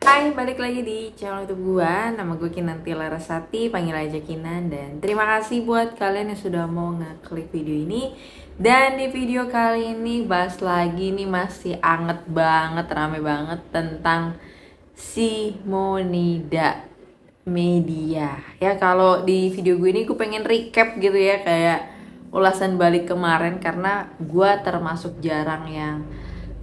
Hai, balik lagi di channel YouTube gua. Nama gue Kinanti Larasati, panggil aja Kinan. Dan terima kasih buat kalian yang sudah mau ngeklik video ini. Dan di video kali ini bahas lagi nih, masih anget banget, rame banget tentang si Monida Media. Ya, kalau di video gue ini gue pengen recap gitu ya, kayak ulasan balik kemarin, karena gue termasuk jarang yang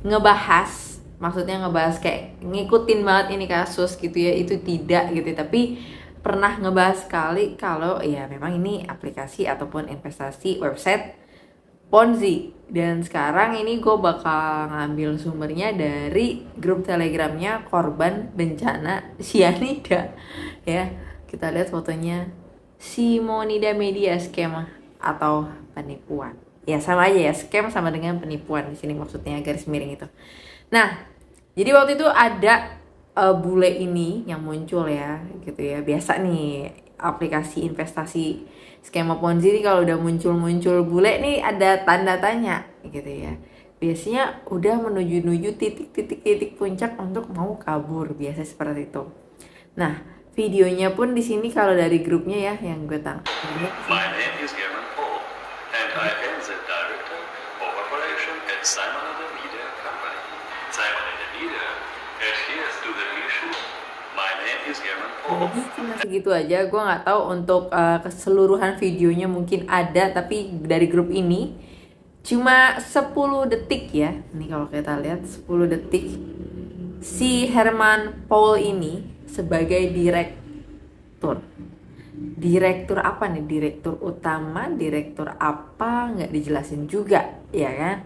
ngebahas, maksudnya ngebahas kayak ngikutin banget ini kasus gitu ya, itu tidak gitu, tapi pernah ngebahas sekali kalau ya memang ini aplikasi ataupun investasi website Ponzi. Dan sekarang ini gue bakal ngambil sumbernya dari grup telegramnya korban bencana cyanida. Ya, kita lihat fotonya si Monida Media Scam atau penipuan. Ya sama aja ya, scam sama dengan penipuan di sini maksudnya, garis miring itu. Nah, jadi waktu itu ada bule ini yang muncul ya, gitu ya. Biasa nih aplikasi investasi skema Ponzi ini kalau udah muncul-muncul bule nih ada tanda tanya gitu ya. Biasanya udah menuju-nuju titik-titik puncak untuk mau kabur, biasa seperti itu. Nah, videonya pun di sini kalau dari grupnya ya yang gue tangkap. My name is German Paul, and I am the director of operation at Simon and Media Company. Simon and Media adheres to the issue. My name is German Paul. Jadi cuma segitu aja, gue nggak tahu untuk keseluruhan videonya mungkin ada, tapi dari grup ini cuma 10 detik ya. Nih kalau kita lihat 10 detik si Herman Paul ini sebagai direktur. Direktur apa nih? Direktur utama, direktur apa? Nggak dijelasin juga, ya kan?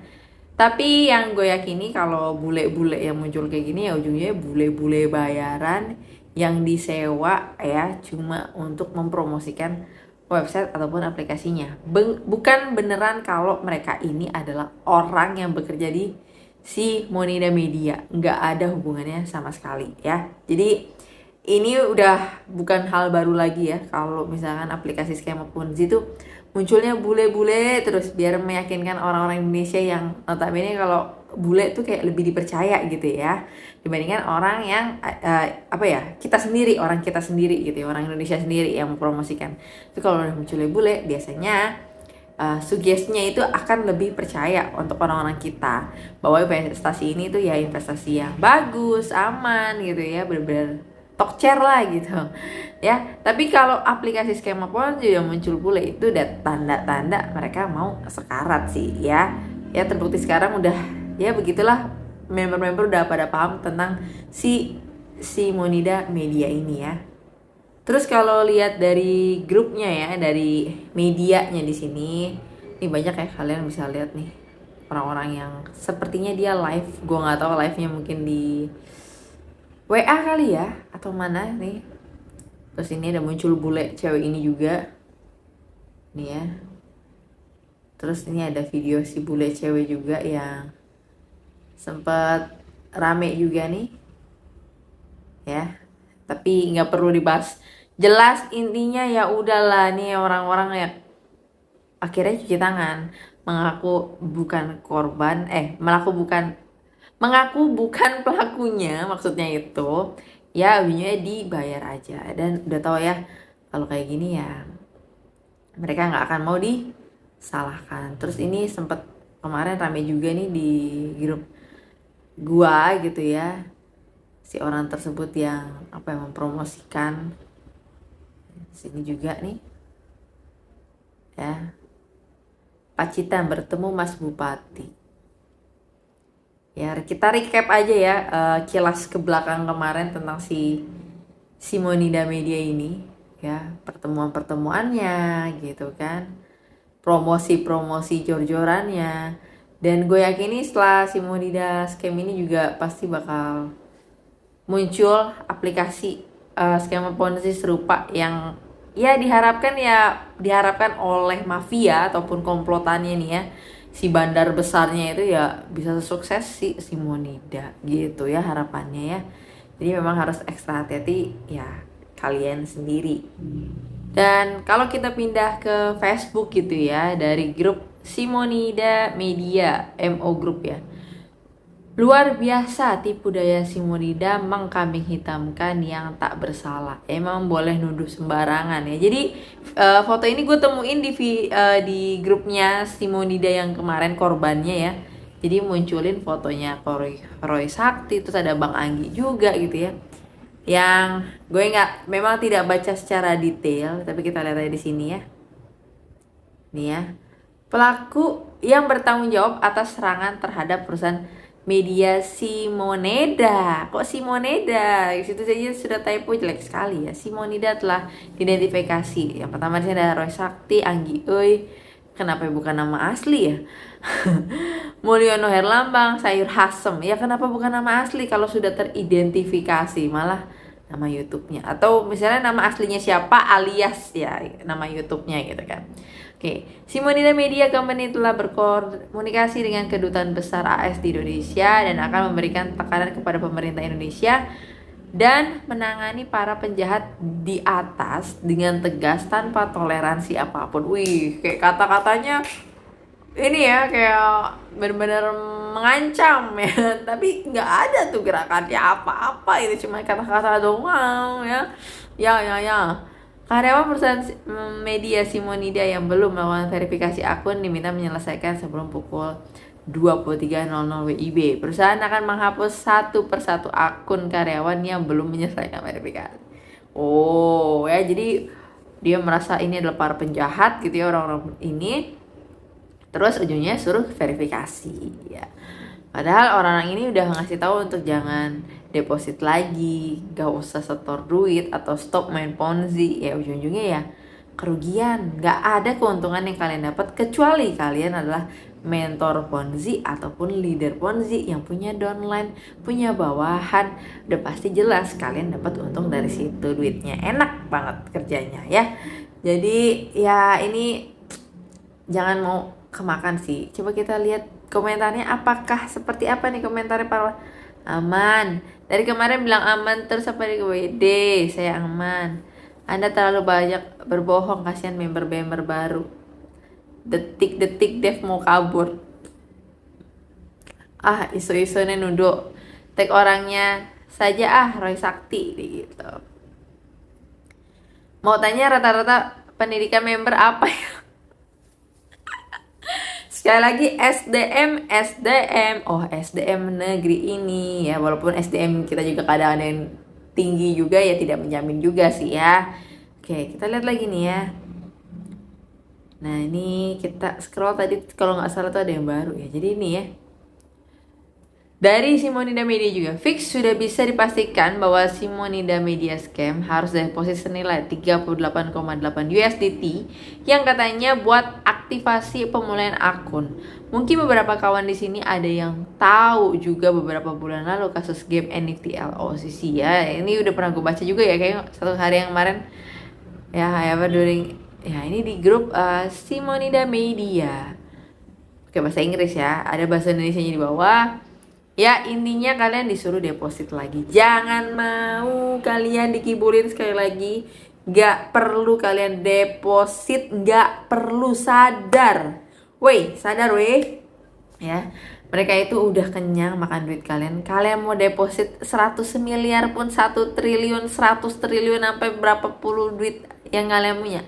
Tapi yang gue yakini kalau bule-bule yang muncul kayak gini ya ujungnya bule-bule bayaran yang disewa ya cuma untuk mempromosikan website ataupun aplikasinya. Bukan beneran kalau mereka ini adalah orang yang bekerja di si Monida Media. Nggak ada hubungannya sama sekali ya. Jadi ini udah bukan hal baru lagi ya kalau misalkan aplikasi skema Ponzi itu munculnya bule-bule terus biar meyakinkan orang-orang Indonesia yang notabene kalau bule tuh kayak lebih dipercaya gitu ya dibandingkan orang yang apa ya, orang kita sendiri gitu ya, orang Indonesia sendiri yang mempromosikan. Itu kalau udah munculnya bule biasanya sugestinya itu akan lebih percaya untuk orang-orang kita bahwa investasi ini tuh ya investasi yang bagus, aman gitu ya, benar-benar tokcer lah gitu ya. Tapi kalau aplikasi skema Ponzi yang muncul bule itu udah tanda-tanda mereka mau sekarat sih ya. Ya terbukti sekarang udah, ya begitulah, member-member udah pada paham tentang si Monida Media ini ya. Terus kalau lihat dari grupnya ya, dari medianya di sini, ini banyak ya, kalian bisa lihat nih orang-orang yang sepertinya dia live. Gue nggak tahu live-nya mungkin di WA kali ya atau mana nih. Terus ini ada muncul bule cewek ini juga nih ya. Terus ini ada video si bule cewek juga yang sempat rame juga nih ya, tapi nggak perlu dibahas. Jelas intinya ya udahlah nih orang-orang ya akhirnya cuci tangan, mengaku bukan korban, mengaku bukan pelakunya, maksudnya itu ya ujungnya dibayar aja. Dan udah tahu ya kalau kayak gini ya mereka nggak akan mau disalahkan. Terus ini sempet kemarin rame juga nih di grup gua gitu ya, si orang tersebut yang mempromosikan sini juga nih ya, Pacitan bertemu Mas Bupati. Ya kita recap aja ya, kilas ke belakang kemarin tentang si Monida Media ini ya, pertemuannya gitu kan, promosi jor-jorannya. Dan gue yakin nih setelah si Monida scam ini juga pasti bakal muncul aplikasi skema Ponzi serupa yang ya diharapkan oleh mafia ataupun komplotannya nih ya, si bandar besarnya itu ya bisa sukses si Monida gitu ya harapannya ya. Jadi memang harus ekstra hati-hati ya kalian sendiri. Dan kalau kita pindah ke Facebook gitu ya, dari grup si Monida Media MO Group ya, Luar biasa tipu daya Simonida mengkambing hitamkan yang tak bersalah. Emang boleh nuduh sembarangan ya. Jadi foto ini gue temuin di grupnya Simonida yang kemarin korbannya ya. Jadi munculin fotonya Roy Sakti, terus ada Bang Anggi juga gitu ya. Yang gue memang tidak baca secara detail, tapi kita lihat aja di sini ya. Nih ya. Pelaku yang bertanggung jawab atas serangan terhadap perusahaan media Simonida. Kok Simonida? Di situ saja sudah typo jelek sekali ya. Simonida telah diidentifikasi. Yang pertama di sini ada Roy Sakti, Anggi Euy. Kenapa bukan nama asli ya? Mulyono Herlambang, Sayur Hasem. Ya kenapa bukan nama asli kalau sudah teridentifikasi? Malah nama YouTube-nya. Atau misalnya nama aslinya siapa alias ya nama YouTube-nya gitu kan. Oke, Simonida Media Company telah berkomunikasi dengan Kedutaan Besar AS di Indonesia dan akan memberikan tekanan kepada pemerintah Indonesia dan menangani para penjahat di atas dengan tegas tanpa toleransi apapun. Wih, kayak kata-katanya ini ya kayak benar-benar mengancam ya, tapi nggak ada tuh gerakannya apa-apa, itu cuma kata-kata doang ya. Karyawan perusahaan media Simonida yang belum melakukan verifikasi akun diminta menyelesaikan sebelum pukul 23.00 WIB. Perusahaan akan menghapus satu persatu akun karyawan yang belum menyelesaikan verifikasi. Oh ya, jadi dia merasa ini adalah para penjahat gitu ya orang-orang ini. Terus ujungnya suruh verifikasi ya. Padahal orang-orang ini udah ngasih tahu untuk jangan deposit lagi, gak usah setor duit atau stop main ponzi. Ya ujung-ujungnya ya kerugian. Gak ada keuntungan yang kalian dapat kecuali kalian adalah mentor ponzi ataupun leader ponzi yang punya downline, punya bawahan. Udah pasti jelas kalian dapat untung dari situ, duitnya enak banget kerjanya ya. Jadi ya ini jangan mau kemakan sih. Coba kita lihat komentarnya, apakah seperti apa nih komentarnya para aman. Dari kemarin bilang aman terus apa di WD, saya aman. Anda terlalu banyak berbohong, kasihan member-member baru. Detik-detik Dev mau kabur. Ah, isu-isunya nuduh. Tag orangnya saja Roy Sakti gitu. Mau tanya rata-rata pendidikan member apa ya? Sekali lagi SDM. Oh, SDM negeri ini ya, walaupun SDM kita juga kadang ada yang tinggi juga ya, tidak menjamin juga sih ya. Oke, kita lihat lagi nih ya. Nah, ini kita scroll tadi kalau nggak salah tuh ada yang baru ya. Jadi ini ya. Dari Simonida Media juga, fix sudah bisa dipastikan bahwa Simonida Media Scam harus deposit senilai 38,8 USDT yang katanya buat aktivasi pemulihan akun. Mungkin beberapa kawan di sini ada yang tahu juga beberapa bulan lalu kasus game NFT LOCC ya. Ini udah pernah gue baca juga ya, kayak satu hari yang kemarin ya, ini di grup Simonida Media. Oke, bahasa Inggris ya, ada bahasa Indonesianya di bawah. Ya intinya kalian disuruh deposit lagi. Jangan mau kalian dikibulin, sekali lagi gak perlu kalian deposit, gak perlu, sadar. Sadar ya. Mereka itu udah kenyang makan duit kalian. Kalian mau deposit 100 miliar pun, 1 triliun, 100 triliun, sampai berapa puluh duit yang kalian punya,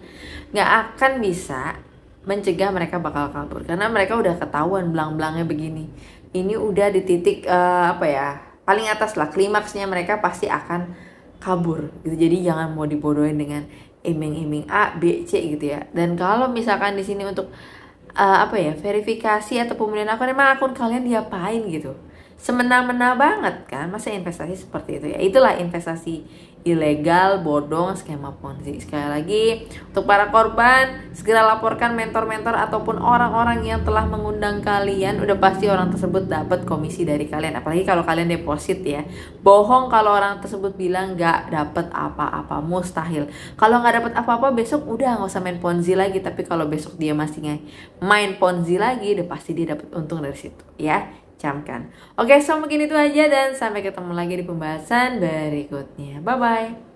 gak akan bisa mencegah mereka bakal kabur. Karena mereka udah ketahuan belang-belangnya begini. Ini udah di titik paling atas lah, klimaksnya mereka pasti akan kabur gitu. Jadi jangan mau dibodohin dengan iming-iming A, B, C gitu ya. Dan kalau misalkan di sini untuk verifikasi atau pemulihan akun, emang akun kalian diapain gitu? Semena-mena banget kan, masa investasi seperti itu ya. Itulah investasi ilegal, bodong, skema ponzi. Sekali lagi, untuk para korban, segera laporkan mentor-mentor ataupun orang-orang yang telah mengundang kalian. Udah pasti orang tersebut dapat komisi dari kalian, apalagi kalau kalian deposit ya. Bohong kalau orang tersebut bilang gak dapat apa-apa, mustahil. Kalau gak dapat apa-apa, besok udah gak usah main ponzi lagi. Tapi kalau besok dia masih main ponzi lagi, udah pasti dia dapat untung dari situ ya. Camkan. Oke, so mungkin itu aja dan sampai ketemu lagi di pembahasan berikutnya. Bye bye.